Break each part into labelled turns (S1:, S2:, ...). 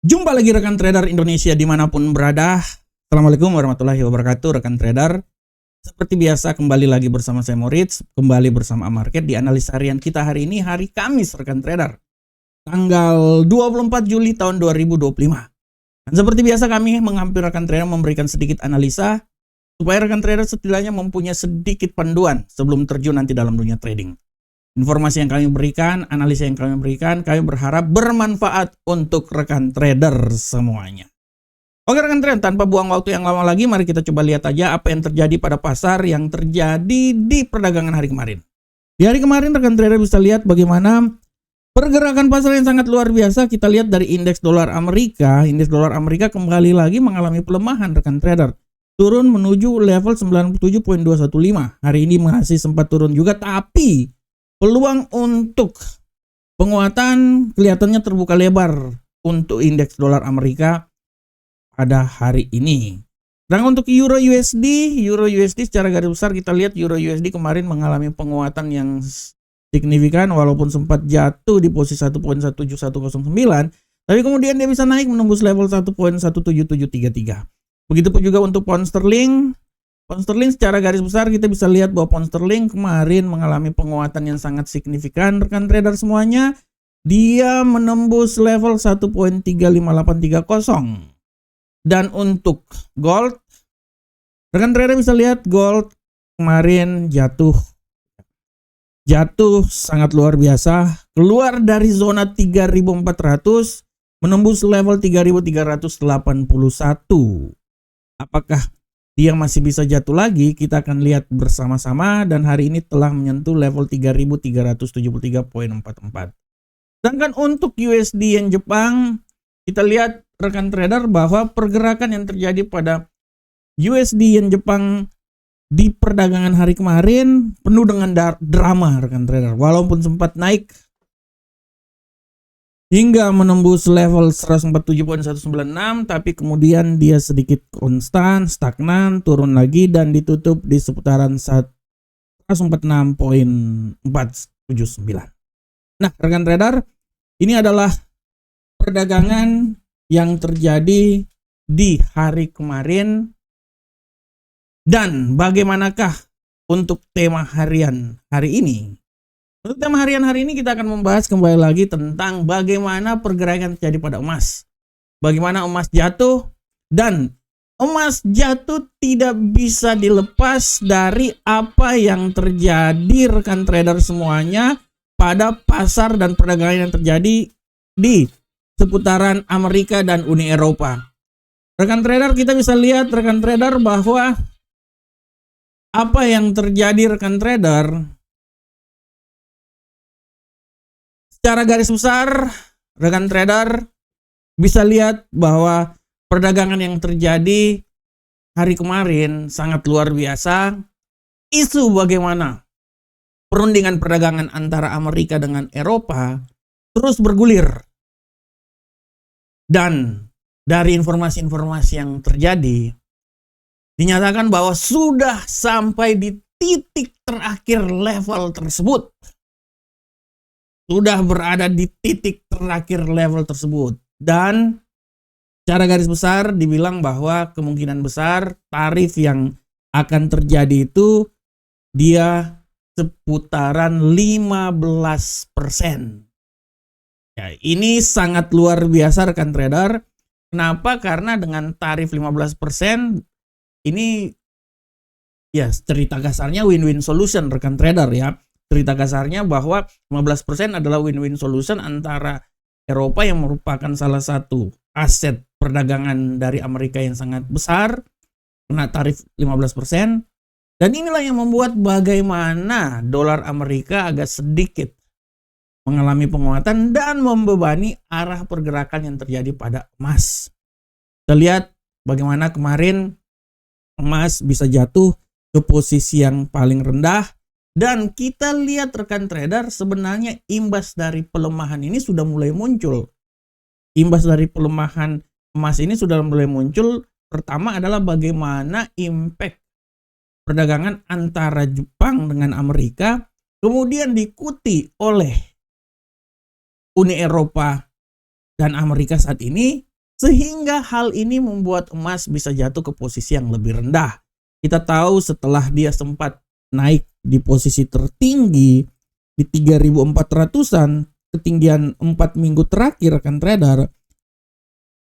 S1: Jumpa lagi rekan trader Indonesia dimanapun berada. Assalamualaikum warahmatullahi wabarakatuh rekan trader. Seperti biasa kembali lagi bersama saya Moritz, kembali bersama Market di analisa harian kita hari ini hari Kamis rekan trader. Tanggal 24 Juli tahun 2025. Dan seperti biasa kami menghampiri rekan trader memberikan sedikit analisa supaya rekan trader setidaknya mempunyai sedikit panduan sebelum terjun nanti dalam dunia trading. Informasi yang kami berikan, analisa yang kami berikan, kami berharap bermanfaat untuk rekan trader semuanya. Oke rekan trader, tanpa buang waktu yang lama lagi, mari kita coba lihat aja apa yang terjadi pada pasar yang terjadi di perdagangan hari kemarin. Di hari kemarin rekan trader bisa lihat bagaimana pergerakan pasar yang sangat luar biasa. Kita lihat dari indeks dolar Amerika. Indeks dolar Amerika kembali lagi mengalami pelemahan rekan trader. Turun menuju level 97.215. Hari ini masih sempat turun juga, tapi peluang untuk penguatan kelihatannya terbuka lebar untuk indeks dolar Amerika pada hari ini. Dan untuk Euro USD secara garis besar kita lihat Euro USD kemarin mengalami penguatan yang signifikan walaupun sempat jatuh di posisi 1.17109, tapi kemudian dia bisa naik menembus level 1.17733. Begitupun juga untuk pound sterling. Pound sterling secara garis besar kita bisa lihat bahwa pound sterling kemarin mengalami penguatan yang sangat signifikan rekan trader semuanya. Dia menembus level 1.35830. Dan untuk gold, rekan trader bisa lihat gold kemarin jatuh sangat luar biasa, keluar dari zona 3.400 menembus level 3.381. Apakah dia masih bisa jatuh lagi? Kita akan lihat bersama-sama, dan hari ini telah menyentuh level 3.373.44. Sedangkan untuk USD yen Jepang, kita lihat rekan trader bahwa pergerakan yang terjadi pada USD yen Jepang di perdagangan hari kemarin penuh dengan drama rekan trader. Walaupun sempat naik hingga menembus level 147.196, tapi kemudian dia sedikit konstan, stagnan, turun lagi dan ditutup di seputaran 146.479. Nah, rekan trader, ini adalah perdagangan yang terjadi di hari kemarin. Dan bagaimanakah untuk tema harian hari ini? Untuk tema harian hari ini kita akan membahas kembali lagi tentang bagaimana pergerakan terjadi pada emas. Bagaimana emas jatuh, dan emas jatuh tidak bisa dilepas dari apa yang terjadi rekan trader semuanya pada pasar dan perdagangan yang terjadi di seputaran Amerika dan Uni Eropa. Rekan trader, kita bisa lihat rekan trader bahwa apa yang terjadi rekan trader secara garis besar, rekan trader bisa lihat bahwa perdagangan yang terjadi hari kemarin sangat luar biasa. Isu bagaimana perundingan perdagangan antara Amerika dengan Eropa terus bergulir. Dan dari informasi-informasi yang terjadi, dinyatakan bahwa sudah sampai di titik terakhir level tersebut. Sudah berada di titik terakhir level tersebut. Dan secara garis besar dibilang bahwa kemungkinan besar tarif yang akan terjadi itu dia seputaran 15%. Ya, ini sangat luar biasa rekan trader. Kenapa? Karena dengan tarif 15% ini ya cerita kasarnya win-win solution rekan trader ya. Cerita kasarnya bahwa 15% adalah win-win solution antara Eropa yang merupakan salah satu aset perdagangan dari Amerika yang sangat besar, kena tarif 15%. Dan inilah yang membuat bagaimana dolar Amerika agak sedikit mengalami penguatan dan membebani arah pergerakan yang terjadi pada emas. Kita lihat bagaimana kemarin emas bisa jatuh ke posisi yang paling rendah, dan kita lihat rekan trader sebenarnya imbas dari pelemahan ini sudah mulai muncul. Imbas dari pelemahan emas ini sudah mulai muncul. Pertama adalah bagaimana impact perdagangan antara Jepang dengan Amerika, kemudian diikuti oleh Uni Eropa dan Amerika saat ini, Sehingga hal ini membuat emas bisa jatuh ke posisi yang lebih rendah. Kita tahu setelah dia sempat naik di posisi tertinggi di 3.400-an, ketinggian 4 minggu terakhir rekan trader.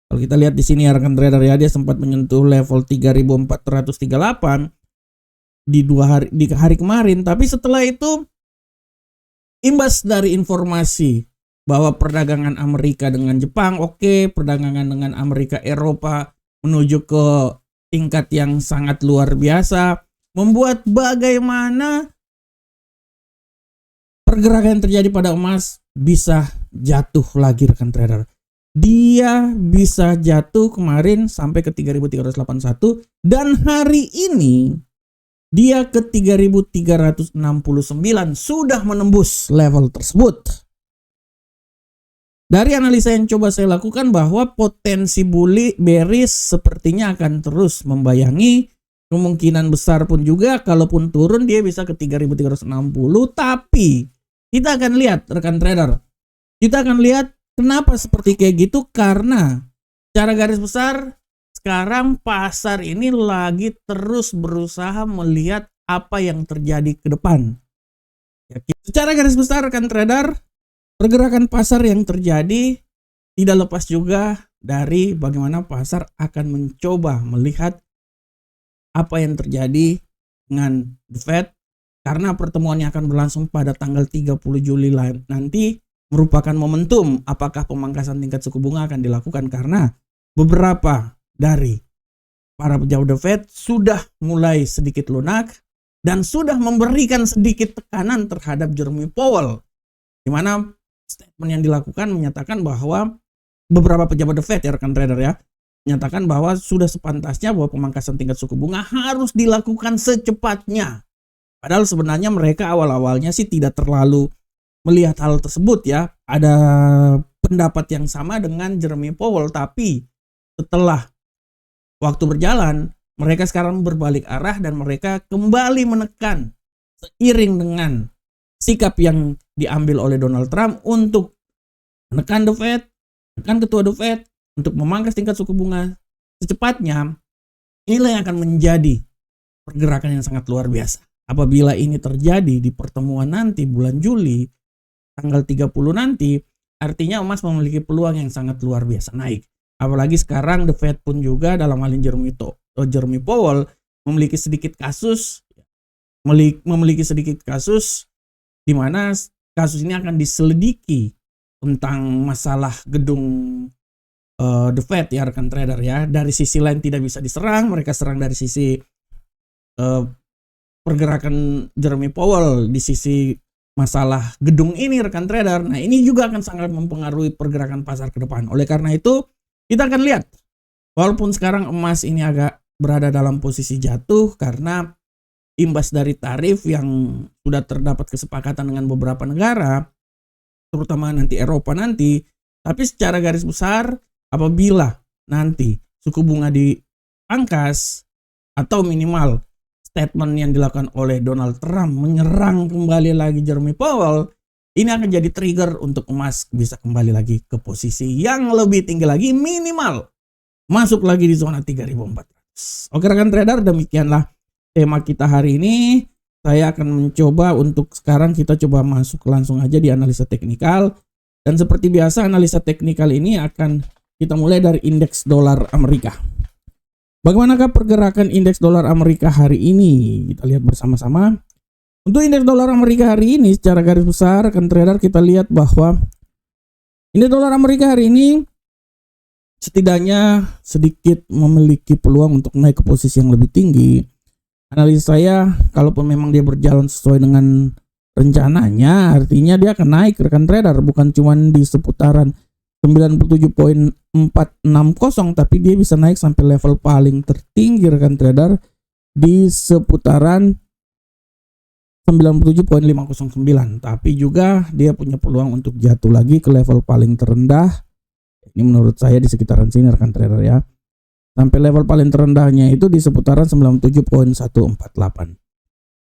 S1: Kalau kita lihat di sini ya rekan trader ya, dia sempat menyentuh level 3.438 di hari kemarin, tapi setelah itu imbas dari informasi bahwa perdagangan Amerika dengan Jepang perdagangan dengan Amerika Eropa menuju ke tingkat yang sangat luar biasa, membuat bagaimana pergerakan yang terjadi pada emas bisa jatuh lagi rekan trader. Dia bisa jatuh kemarin sampai ke 3.381 dan hari ini dia ke 3.369, sudah menembus level tersebut. Dari analisa yang coba saya lakukan bahwa potensi bearish sepertinya akan terus membayangi. Kemungkinan besar pun juga kalaupun turun dia bisa ke 3.360. Tapi kita akan lihat rekan trader. Kita akan lihat kenapa seperti kayak gitu. Karena secara garis besar sekarang pasar ini lagi terus berusaha melihat apa yang terjadi ke depan. Secara garis besar rekan trader, pergerakan pasar yang terjadi tidak lepas juga dari bagaimana pasar akan mencoba melihat apa yang terjadi dengan The Fed, karena pertemuannya akan berlangsung pada tanggal 30 Juli nanti merupakan momentum apakah pemangkasan tingkat suku bunga akan dilakukan, karena beberapa dari para pejabat The Fed sudah mulai sedikit lunak dan sudah memberikan sedikit tekanan terhadap Jerome Powell, di mana statement yang dilakukan menyatakan bahwa beberapa pejabat The Fed ya rekan trader ya, menyatakan bahwa sudah sepantasnya bahwa pemangkasan tingkat suku bunga harus dilakukan secepatnya. Padahal sebenarnya mereka awal-awalnya sih tidak terlalu melihat hal tersebut ya. Ada pendapat yang sama dengan Jerome Powell, tapi setelah waktu berjalan, mereka sekarang berbalik arah dan mereka kembali menekan seiring dengan sikap yang diambil oleh Donald Trump untuk menekan The Fed, menekan ketua The Fed untuk memangkas tingkat suku bunga secepatnya. Inilah yang akan menjadi pergerakan yang sangat luar biasa. Apabila ini terjadi di pertemuan nanti bulan Juli tanggal 30 nanti, artinya emas memiliki peluang yang sangat luar biasa naik. Apalagi sekarang The Fed pun juga dalam hal ini Jerome Powell memiliki sedikit kasus di mana kasus ini akan diselidiki tentang masalah gedung The Fed ya rekan trader ya. Dari sisi lain tidak bisa diserang, mereka serang dari sisi pergerakan Jerome Powell di sisi masalah gedung ini rekan trader. Nah, ini juga akan sangat mempengaruhi pergerakan pasar ke depan. Oleh karena itu, kita akan lihat walaupun sekarang emas ini agak berada dalam posisi jatuh karena imbas dari tarif yang sudah terdapat kesepakatan dengan beberapa negara, terutama nanti Eropa nanti. Tapi secara garis besar, apabila nanti suku bunga dipangkas atau minimal statement yang dilakukan oleh Donald Trump menyerang kembali lagi Jerome Powell, ini akan jadi trigger untuk emas bisa kembali lagi ke posisi yang lebih tinggi lagi, minimal masuk lagi di zona 3.400. Oke rekan trader, demikianlah tema kita hari ini. Saya akan mencoba untuk sekarang kita coba masuk langsung aja di analisa teknikal. Dan seperti biasa analisa teknikal ini akan kita mulai dari indeks dolar Amerika. Bagaimanakah pergerakan indeks dolar Amerika hari ini? Kita lihat bersama-sama. Untuk indeks dolar Amerika hari ini secara garis besar rekan trader kita lihat bahwa indeks dolar Amerika hari ini setidaknya sedikit memiliki peluang untuk naik ke posisi yang lebih tinggi. Analisa saya, kalaupun memang dia berjalan sesuai dengan rencananya, artinya dia akan naik rekan trader, bukan cuma di seputaran 97.460, tapi dia bisa naik sampai level paling tertinggi rekan trader di seputaran 97.509. Tapi juga dia punya peluang untuk jatuh lagi ke level paling terendah. Ini menurut saya di sekitaran sini rekan trader ya. Sampai level paling terendahnya itu di seputaran 97.148.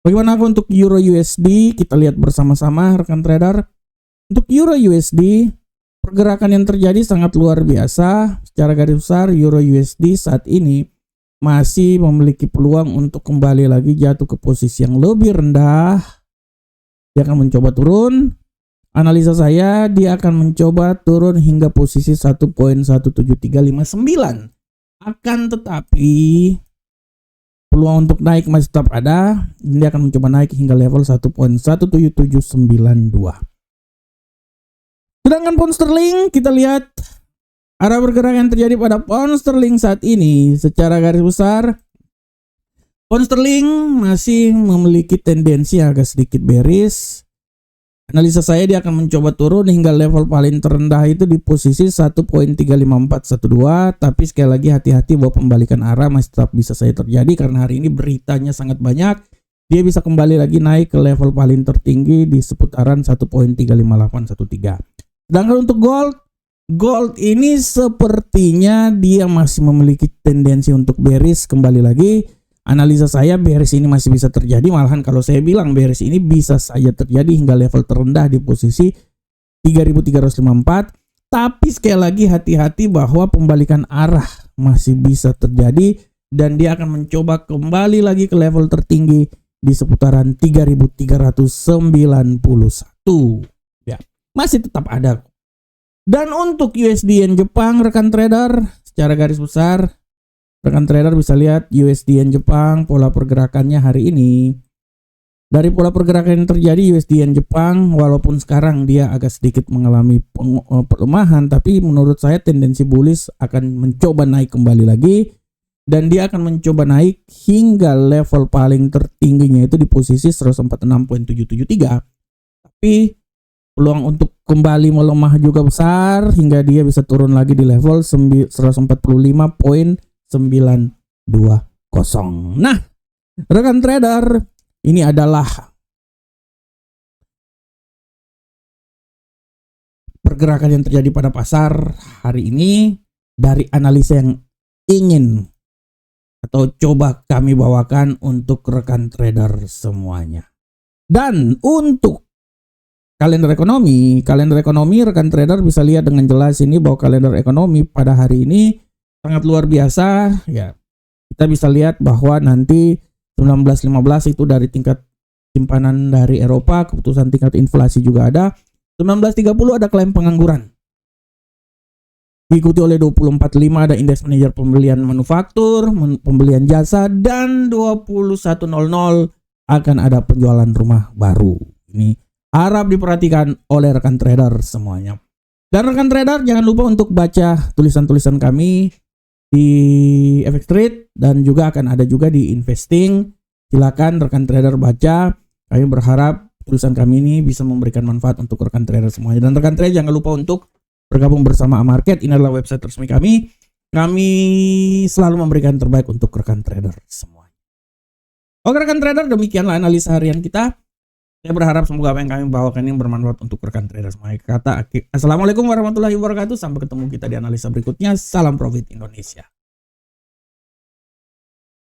S1: Bagaimana untuk Euro USD? Kita lihat bersama-sama rekan trader. Untuk Euro USD pergerakan yang terjadi sangat luar biasa. Secara garis besar Euro USD saat ini masih memiliki peluang untuk kembali lagi jatuh ke posisi yang lebih rendah. Dia akan mencoba turun. Analisa saya dia akan mencoba turun hingga posisi 1.17359. Akan tetapi peluang untuk naik masih tetap ada. Dia akan mencoba naik hingga level 1.17792. Sedangkan pound sterling, kita lihat arah bergerak yang terjadi pada pound sterling saat ini. Secara garis besar, pound sterling masih memiliki tendensi agak sedikit bearish. Analisa saya dia akan mencoba turun hingga level paling terendah itu di posisi 1.35412. Tapi sekali lagi hati-hati bahwa pembalikan arah masih tetap bisa saya terjadi karena hari ini beritanya sangat banyak. Dia bisa kembali lagi naik ke level paling tertinggi di seputaran 1.35813. Sedangkan untuk gold ini sepertinya dia masih memiliki tendensi untuk bearish kembali lagi. Analisa saya bearish ini masih bisa terjadi, malahan kalau saya bilang bearish ini bisa saja terjadi hingga level terendah di posisi 3.354. Tapi sekali lagi hati-hati bahwa pembalikan arah masih bisa terjadi dan dia akan mencoba kembali lagi ke level tertinggi di seputaran 3.391. Ya, masih tetap ada. Dan untuk USD Yen Jepang, rekan trader, secara garis besar rekan trader bisa lihat USD Yen Jepang pola pergerakannya hari ini. Dari pola pergerakan yang terjadi USD Yen Jepang, walaupun sekarang dia agak sedikit mengalami pelemahan, tapi menurut saya tendensi bullish akan mencoba naik kembali lagi. Dan dia akan mencoba naik hingga level paling tertingginya itu di posisi 146.773. Tapi peluang untuk kembali melemah juga besar hingga dia bisa turun lagi di level 145.920. Nah, rekan trader, ini adalah pergerakan yang terjadi pada pasar hari ini dari analisa yang ingin atau coba kami bawakan untuk rekan trader semuanya. Dan untuk kalender ekonomi rekan trader bisa lihat dengan jelas ini bahwa kalender ekonomi pada hari ini sangat luar biasa ya. Kita bisa lihat bahwa nanti 19.15 itu dari tingkat simpanan dari Eropa, keputusan tingkat inflasi juga ada. 19.30 ada klaim pengangguran. Diikuti oleh 24.5 ada indeks manajer pembelian manufaktur, pembelian jasa, dan 21.00 akan ada penjualan rumah baru. Ini harap diperhatikan oleh rekan trader semuanya. Dan rekan trader jangan lupa untuk baca tulisan-tulisan kami di FX Trade dan juga akan ada juga di Investing. Silakan rekan trader baca. Kami berharap tulisan kami ini bisa memberikan manfaat untuk rekan trader semuanya. Dan rekan trader jangan lupa untuk bergabung bersama Amarket. Ini adalah website resmi kami. Kami selalu memberikan terbaik untuk rekan trader semuanya. Oke rekan trader, demikianlah analisa harian kita. Saya berharap semoga apa yang kami bawakan ini bermanfaat untuk rekan trader semuanya. Assalamualaikum warahmatullahi wabarakatuh. Sampai ketemu kita di analisa berikutnya. Salam profit Indonesia.